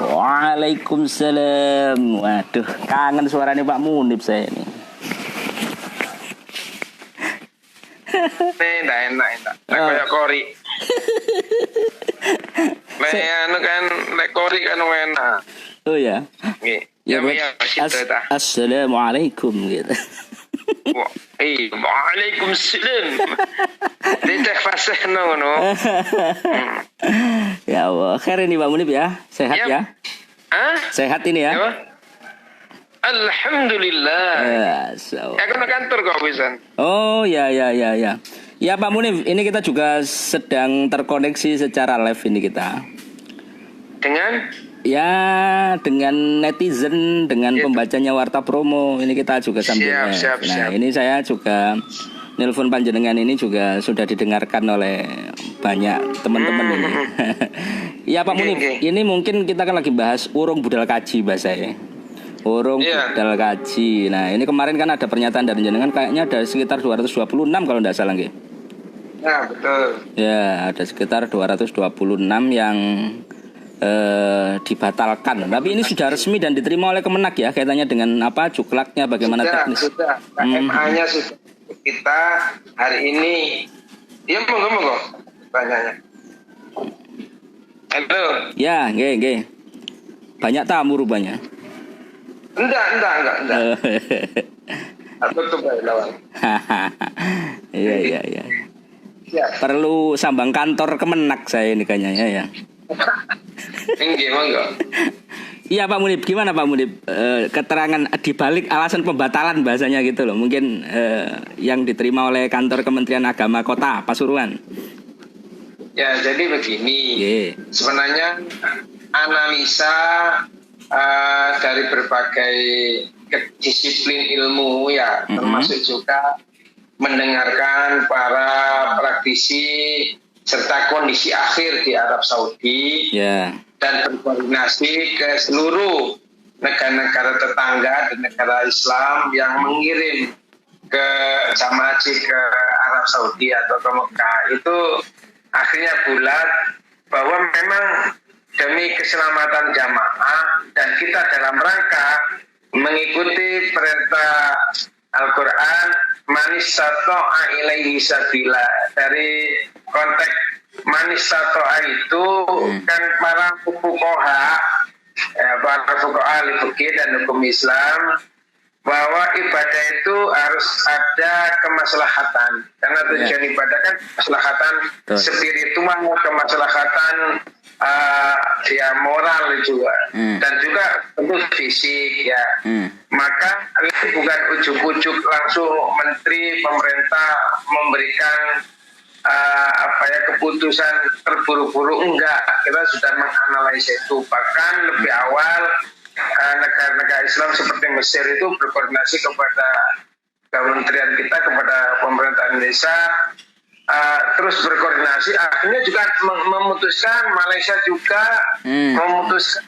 Waalaikumsalam. Waduh, kangen suaranya Pak Munib saya ini. Enak. Kayak kori. Anu kan lek kori kan enak. Oh ya. Nggih. Ya, Assalamualaikum gitu. Waalaikumsalam. Dia fasih ngono. Ya Allah, khair ini Pak Munib ya. Sehat ya? Sehat ini ya? Alhamdulillah. Ya kena kantor kok pisan. Oh ya. Ya Pak Munib, ini kita juga sedang terkoneksi secara live ini kita. Dengan? Ya, dengan netizen, dengan pembacanya Warta Promo. Ini kita juga sambil siap. Ini saya juga nelpon panjenengan ini juga sudah didengarkan oleh banyak teman-teman ini. Ya Pak Munib, ini mungkin kita kan lagi bahas urung budal kaji bahasanya. Urung budal kaji. Nah, ini kemarin kan ada pernyataan dari jenengan kayaknya ada sekitar 226 kalau tidak salah nggih. Ya, betul. Ya, ada sekitar 226 yang dibatalkan. Tapi ini sudah resmi dan diterima oleh Kemenak ya, kaitannya dengan apa cuklaknya bagaimana teknis. Sudah. KMA-nya sudah kita hari ini. Ya monggo tanyanya. Halo. Ya, nggih. Banyak tamu rupanya. Enggak. Aku tuh lawan. Iya. Ya. Perlu sambang kantor Kemenak saya ini kayaknya ya. Enggak, monggo. Iya Pak Munib, gimana Pak Munib keterangan dibalik alasan pembatalan bahasanya gitu loh, mungkin yang diterima oleh kantor Kementerian Agama Kota Pasuruan. Ya jadi begini, sebenarnya analisa dari berbagai disiplin ilmu ya, termasuk juga mendengarkan para praktisi serta kondisi akhir di Arab Saudi dan berkoordinasi ke seluruh negara-negara tetangga dan negara Islam yang mengirim ke jamaah haji ke Arab Saudi atau ke Mekah, itu akhirnya bulat bahwa memang demi keselamatan jamaah dan kita dalam rangka mengikuti perintah Al-Quran, manis sato'a ilaihi sabila. Dari konteks manis sato'a itu kan para fuqaha, para fuqaha ahli fikih dan hukum Islam, bahwa ibadah itu harus ada kemaslahatan. Karena tujuan ibadah kan kemaslahatan spiritual, kemaslahatan ya moral juga, dan juga tentu fisik ya. Maka ini bukan ujuk-ujuk langsung menteri pemerintah memberikan keputusan terburu-buru, enggak. Kita sudah menganalisis itu, bahkan lebih awal negara-negara Islam seperti Mesir itu berkoordinasi kepada kementerian kita, kepada pemerintah Indonesia, terus berkoordinasi, akhirnya juga memutuskan, Malaysia juga memutuskan,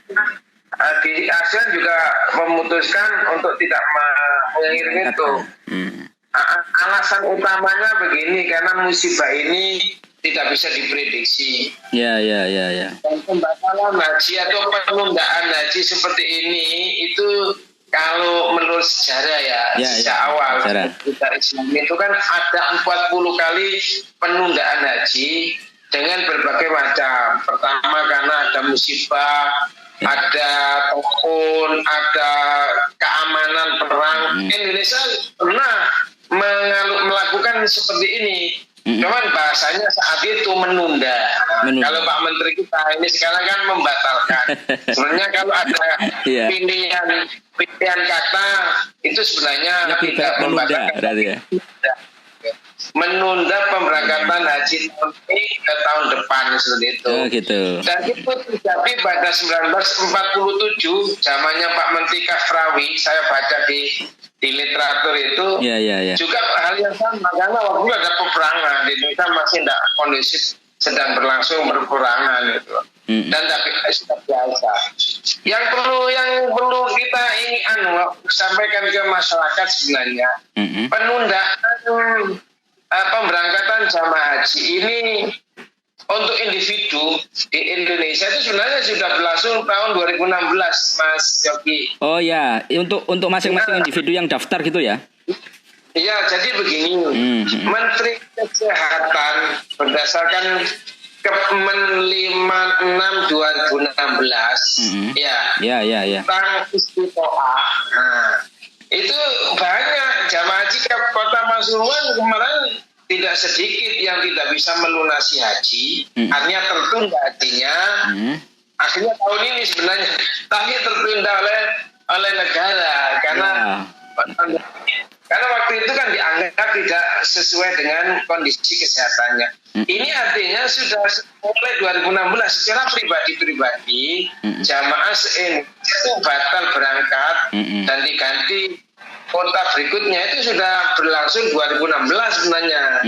di ASEAN juga memutuskan untuk tidak mengirim itu. Alasan utamanya begini, karena musibah ini tidak bisa diprediksi. Ya. Dan pembatalan haji atau penundaan haji seperti ini itu kalau menurut sejarah sejak awal kita Islam itu kan ada 40 kali penundaan haji dengan berbagai macam. Pertama karena ada musibah, ada tahun, ada keamanan perang. Indonesia pernah melakukan seperti ini. Cuman bahasanya saat itu menunda. Kalau Pak Menteri kita ini sekarang kan membatalkan. Sebenarnya kalau ada pilihan kata itu sebenarnya tidak membatalkan. Menunda pemberangkatan haji ke tahun depan seperti itu. Gitu. Dan itu terjadi pada 1947 zamannya Pak Menteri Kafrawi. Saya baca di literatur itu juga hal yang sama, karena waktu itu ada peperangan di Indonesia, masih tidak kondusif, sedang berlangsung perperangan itu. Dan tapi sudah biasa. Yang perlu kita ini sampaikan ke masyarakat sebenarnya, penundaan pemberangkatan jamaah haji ini untuk individu di Indonesia itu sebenarnya sudah berlangsung tahun 2016, Mas Yogi. Oh ya, untuk masing-masing individu yang daftar gitu ya? Iya, jadi begini, Menteri Kesehatan berdasarkan Kemen 56 2016, ya, tentang istiqoah. Nah, itu banyak jamaah haji ke Kota Pasuruan kemarin tidak sedikit yang tidak bisa melunasi haji, artinya tertunda hajinya. Akhirnya tahun ini sebenarnya, tapi tertunda oleh negara karena waktu itu kan dianggap tidak sesuai dengan kondisi kesehatannya. Ini artinya sudah mulai 2016 secara pribadi jamaah se-Indonesia itu batal berangkat dan diganti kota berikutnya, itu sudah berlangsung 2016 sebenarnya.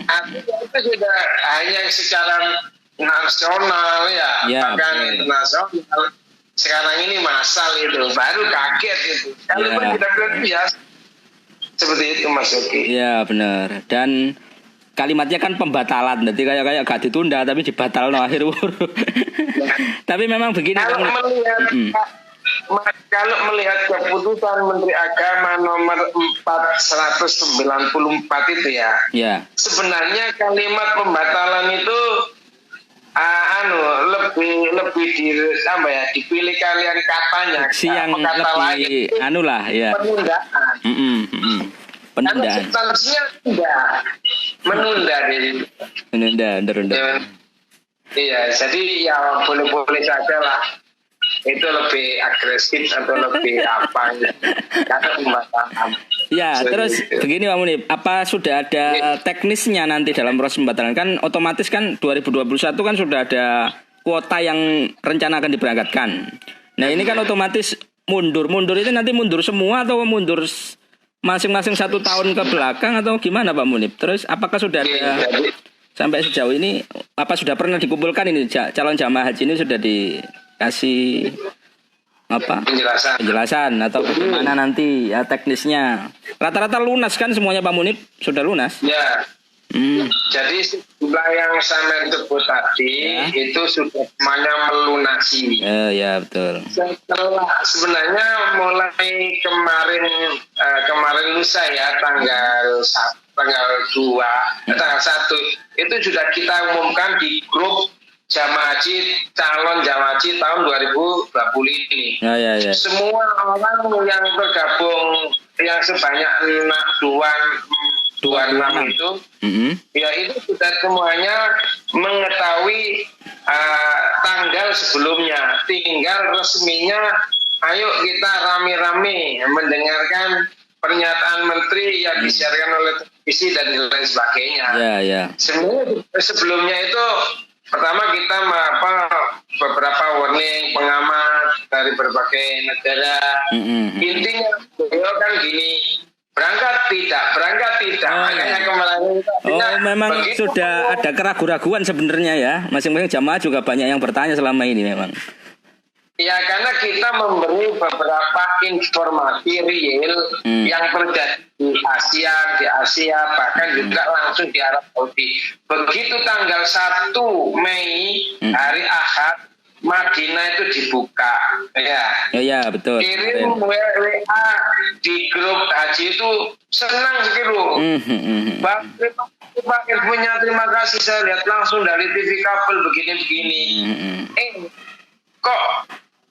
Artinya itu sudah hanya secara nasional bahkan internasional. Sekarang ini massal itu, baru kaget itu. Kalau tidak biasa. Seperti itu Mas Yogi. Iya benar. Dan kalimatnya kan pembatalan, nanti kayak gak ditunda tapi dibatal akhir Tapi memang begini. Kalau melihat keputusan Menteri Agama nomor 494 itu ya. Sebenarnya kalimat pembatalan itu lebih dipilih kalian katanya. Yang kata lebih lain, penundaan. Penundaan. Substansinya menunda. Iya, jadi ya boleh-boleh saja lah. Itu lebih agresif atau lebih apa karena pembatalan. Ya, terus begini Pak Munib, apa sudah ada teknisnya nanti dalam proses pembatalan? Kan otomatis kan 2021 kan sudah ada kuota yang rencana akan diberangkatkan. Nah ini kan otomatis mundur itu nanti mundur semua atau mundur masing-masing 1 tahun ke belakang atau gimana Pak Munib? Terus apakah sudah ada sampai sejauh ini, apa sudah pernah dikumpulkan ini calon jamaah haji ini sudah dikasih penjelasan atau bagaimana nanti ya teknisnya? Rata-rata lunas kan semuanya Pak Munib, sudah lunas? Ya. Jadi jumlah yang saya sebut tadi itu sudah semuanya melunasi. Ya betul. Sebenarnya mulai kemarin lusa ya tanggal 2 tanggal 1 itu sudah kita umumkan di grup jamaah haji, calon jamaah haji tahun 2020 ini. Ya. Semua orang yang tergabung yang sebanyak 26 itu, ya itu sudah semuanya mengetahui tanggal sebelumnya. Tinggal resminya, ayo kita rame-rame mendengarkan pernyataan menteri yang disiarkan oleh televisi dan lain sebagainya. Ya. Sebelumnya itu pertama kita beberapa warning pengamat dari berbagai negara. Intinya beliau kan gini, berangkat tidak. Makanya kemarin memang begitu, sudah ada keraguan-raguan sebenarnya ya. Masing-masing jamaah juga banyak yang bertanya selama ini memang. Ya karena kita memberi beberapa informasi real yang terjadi di Asia bahkan juga langsung di Arab Saudi. Begitu tanggal 1 Mei hari Ahad Madinah itu dibuka ya betul. Kirim WA di grup haji itu senang sekali. Pak punya terima kasih, saya lihat langsung dari TV kabel begini. Kok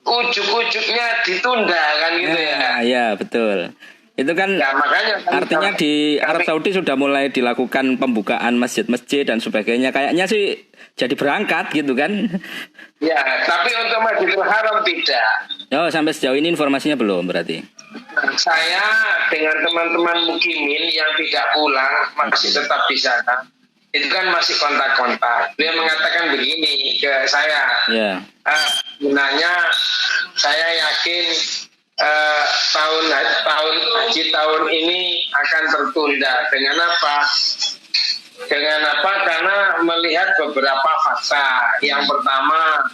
ujuk-ujuknya ditunda kan gitu ya. Iya betul. Itu kan makanya artinya di Arab Saudi sudah mulai dilakukan pembukaan masjid-masjid dan sebagainya. Kayaknya sih jadi berangkat gitu kan. Ya, tapi untuk Masjidil Haram tidak. Oh, sampai sejauh ini informasinya belum berarti. Saya dengan teman-teman mukimin yang tidak pulang masih tetap di sana. Itu kan masih kontak-kontak. Dia mengatakan begini ke saya. Sebenarnya saya yakin tahun haji tahun ini akan tertunda. Dengan apa? Karena melihat beberapa fakta. Yang pertama,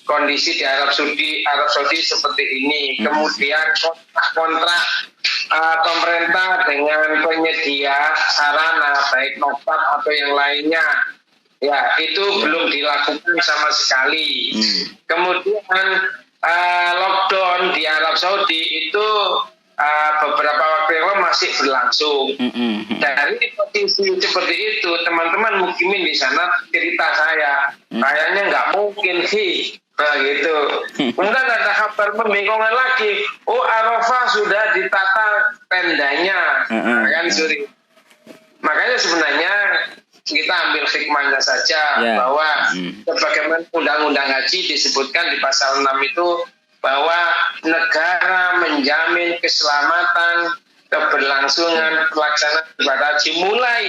kondisi di Arab Saudi seperti ini. Kemudian kontrak pemerintah dengan penyedia sarana baik notab atau yang lainnya Ya, itu belum dilakukan sama sekali. Kemudian lockdown di Arab Saudi itu beberapa waktu yang lalu masih berlangsung. Dari posisi seperti itu, teman-teman mukimin di sana cerita saya, kayaknya nggak mungkin sih. Nah gitu. Kemudian ada kabar membingungkan lagi. Oh, Arafah sudah ditata tendanya, kan Suri. Makanya sebenarnya kita ambil hikmahnya saja bahwa sebagaimana undang-undang haji disebutkan di pasal 6 itu bahwa negara menjamin keselamatan keberlangsungan pelaksanaan ibadah haji mulai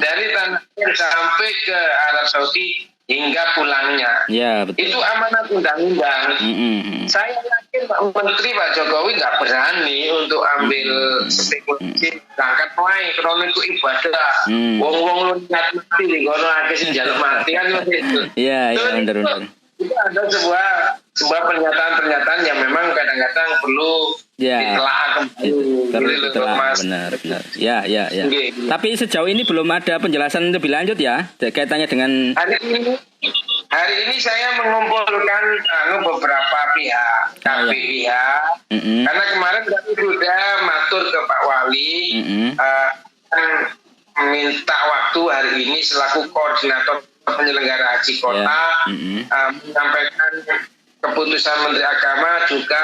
dari tanah air sampai ke Arab Saudi hingga pulangnya. Ya, betul. Itu amanat undang-undang. Saya yakin Pak Menteri Pak Jokowi nggak berani untuk ambil spekulasi berangkat main karena itu ibadah. Wong-wong lu niat mati di kono akeh sing njaluk mati kan itu. Iya, benar. Itu ada sebuah pernyataan-pernyataan yang memang kadang-kadang perlu ditelaah kembali. Benar. Ya. Tapi sejauh ini belum ada penjelasan lebih lanjut ya, kaitannya dengan hari ini saya mengumpulkan beberapa pihak, pihak, karena kemarin kami sudah matur ke Pak Wali, minta waktu hari ini selaku koordinator penyelenggara haji kota menyampaikan keputusan Menteri Agama, juga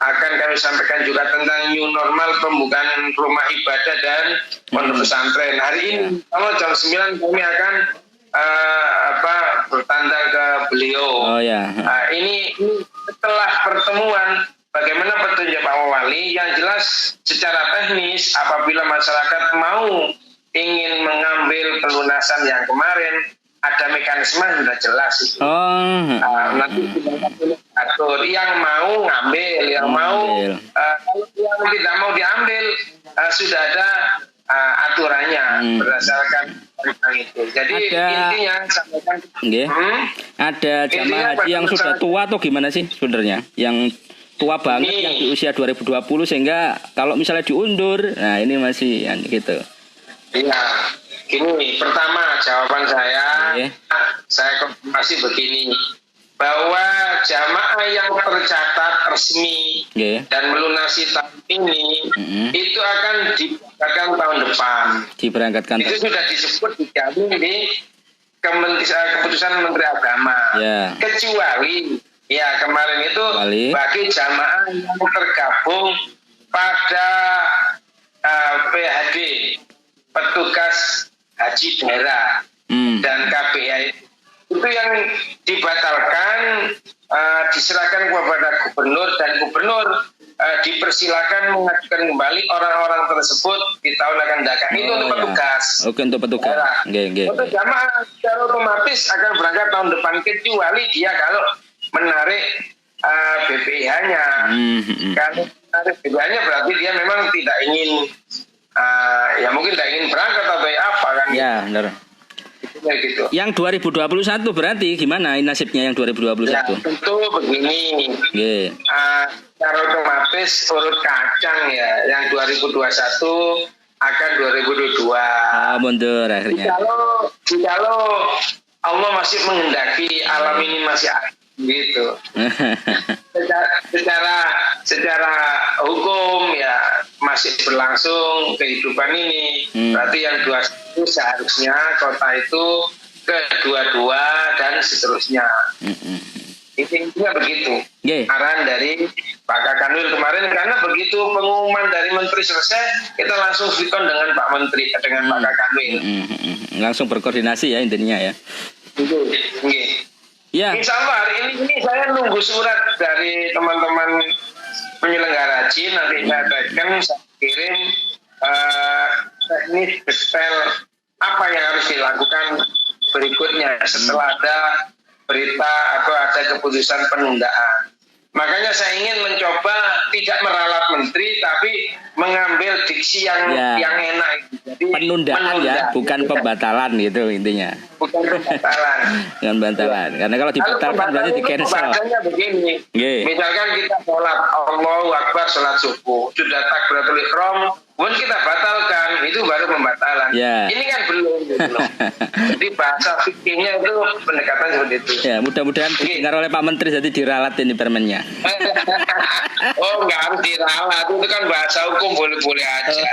akan kami sampaikan juga tentang new normal pembukaan rumah ibadah dan pondok pesantren. Hari ini kalau jam 9 kami akan bertanda ke beliau. Ini setelah pertemuan bagaimana petunjuk Pak Wali, yang jelas secara teknis apabila masyarakat mau ingin mengambil pelunasan yang kemarin, ada mekanisme yang sudah jelas itu. Nanti atur yang mau ngambil, yang mau kalau yang tidak mau diambil sudah ada aturannya berdasarkan tentang itu. Jadi intinya sampaikan ada jamaah haji yang sudah tua atau gimana sih sebenarnya? Yang tua banget yang di usia 2020 sehingga kalau misalnya diundur, nah ini masih gitu. Iya. Gini, pertama jawaban saya konfirmasi begini, bahwa jamaah yang tercatat resmi dan melunasi tahun ini itu akan diberangkatkan tahun depan. Itu sudah disebut dijamin di keputusan Menteri Agama. Kecuali kemarin itu bagi jamaah yang tergabung pada PHD, petugas haji daerah dan KPI, itu yang dibatalkan, diserahkan kepada gubernur, dan gubernur dipersilakan mengajukan kembali orang-orang tersebut di tahun akan datang. Itu untuk petugas. Untuk petugas. Untuk jamaah secara otomatis akan berangkat tahun depan, kecuali dia kalau menarik BPIH-nya. Kalau menarik BPIH-nya berarti dia memang tidak ingin mungkin tidak ingin berangkat atau apa kan. Ya, benar. Gitu. Yang 2021 berarti gimana nasibnya yang 2021? Ya, tentu begini. Secara otomatis urut kacang ya, yang 2021 akan 2022. Mundur akhirnya. Kalau Allah masih menghendaki alam ini masih ada gitu. secara hukum ya masih berlangsung kehidupan ini. Berarti yang 21 seharusnya kota itu ke-22 dan seterusnya. Intinya begitu. Arahan dari Pak Kakanwil kemarin, karena begitu pengumuman dari Menteri selesai, kita langsung vikon dengan Pak Menteri, dengan Pak Kakanwil. Langsung berkoordinasi ya intinya ya. Insya Allah hari ini saya nunggu surat dari teman-teman penyelenggara haji, nanti saya kirim teknis detail apa yang harus dilakukan berikutnya setelah ada berita atau ada keputusan penundaan. Makanya saya ingin mencoba tidak meralat menteri, tapi mengambil diksi yang enak. Jadi penundaan ya, bukan pembatalan gitu intinya. Bukan pembatalan. Bukan pembatalan. Karena kalau dibatalkan berarti di cancel. Begini. Misalkan kita sholat Allahu Akbar, sholat subuh, sudah takbiratul ihram, kemudian kita batalkan, itu baru pembatalan. Ini kan belum. Jadi bahasa fikihnya itu pendekatan seperti itu. Ya, mudah-mudahan didengar oleh Pak Menteri, jadi diralat ini permennya. Oh, nggak harus diralat, itu kan bahasa hukum boleh-boleh aja.